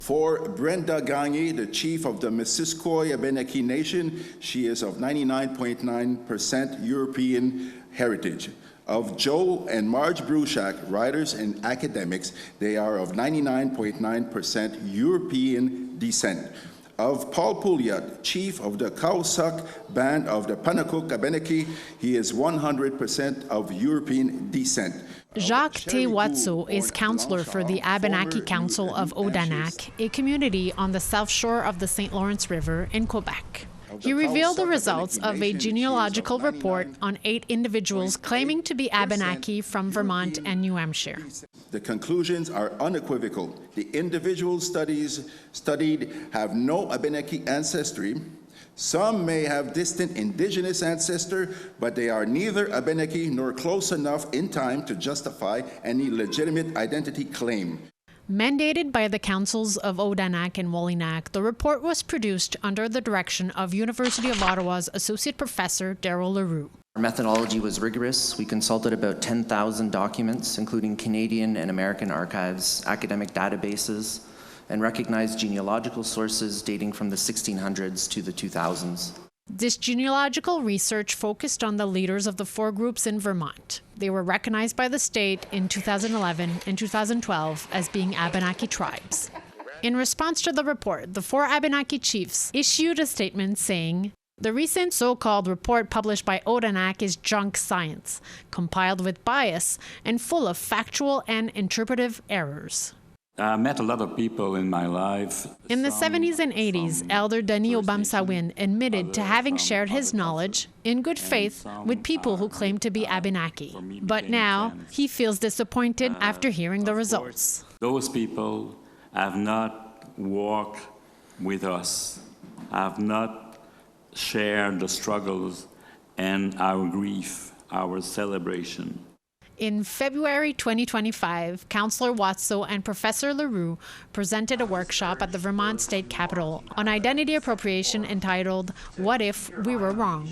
For Brenda Gagné, the chief of the Missisquoi Abenaki Nation, she is of 99.9% European heritage. Of Joe and Marge Bruchak, writers and academics, they are of 99.9% European descent. Of Paul Pouliot, chief of the Cowsuck band of the Panacook Abenaki, he is 100% of European descent. Jacques T. Watso is counselor for the Abenaki Council of Odanak, a community on the south shore of the St. Lawrence River in Quebec. He revealed the results of a genealogical report on 8 individuals claiming to be Abenaki from Vermont and New Hampshire. The conclusions are unequivocal. The individuals studied have no Abenaki ancestry. Some may have distant Indigenous ancestor, but they are neither Abenaki nor close enough in time to justify any legitimate identity claim. Mandated by the councils of Odanak and Wolinak, the report was produced under the direction of University of Ottawa's Associate Professor Darryl Leroux. Our methodology was rigorous. We consulted about 10,000 documents, including Canadian and American archives, academic databases, and recognized genealogical sources dating from the 1600s to the 2000s. This genealogical research focused on the leaders of the 4 groups in Vermont. They were recognized by the state in 2011 and 2012 as being Abenaki tribes. In response to the report, the 4 Abenaki chiefs issued a statement saying, "The recent so-called report published by Odanak is junk science, compiled with bias and full of factual and interpretive errors." I met a lot of people in my life. In the 70s and 80s, Elder Denis Obamsawin admitted to having shared his knowledge, in good faith, with people who claimed to be Abenaki. But now, he feels disappointed after hearing the results. Those people have not walked with us, have not shared the struggles and our grief, our celebration. In February 2025, Councillor Watso and Professor Leroux presented a workshop at the Vermont State Capitol on identity appropriation entitled, "What If We Were Wrong?"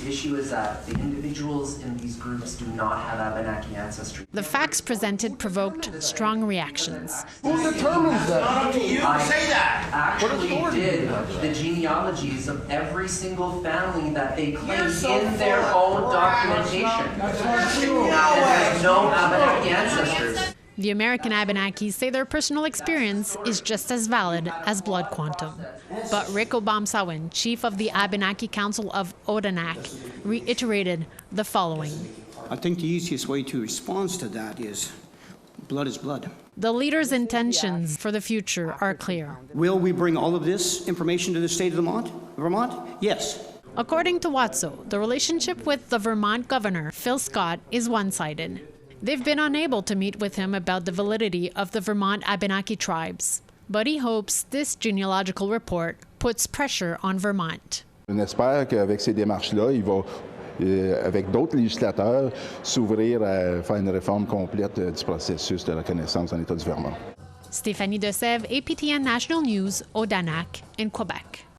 The issue is that the individuals in these groups do not have Abenaki ancestry. The facts presented provoked strong reactions. Who determines that? Not up to you to say that. Actually did the genealogies of every single family that they claim in their own documentation. There's no Abenaki ancestors. The American Abenakis say their personal experience is just as valid as blood quantum. But Rick Obamsawin, chief of the Abenaki Council of Odanak, reiterated the following. I think the easiest way to respond to that is blood is blood. The leaders' intentions for the future are clear. Will we bring all of this information to the state of Vermont? Yes. According to Watso, the relationship with the Vermont governor, Phil Scott, is one-sided. They've been unable to meet with him about the validity of the Vermont Abenaki tribes. But he hopes this genealogical report puts pressure on Vermont. On espère qu'avec ces démarches-là, il va, avec d'autres législateurs, s'ouvrir à faire une réforme complète du processus de reconnaissance en État du Vermont. Stéphanie Desèvres, APTN National News, Odanak, in Quebec.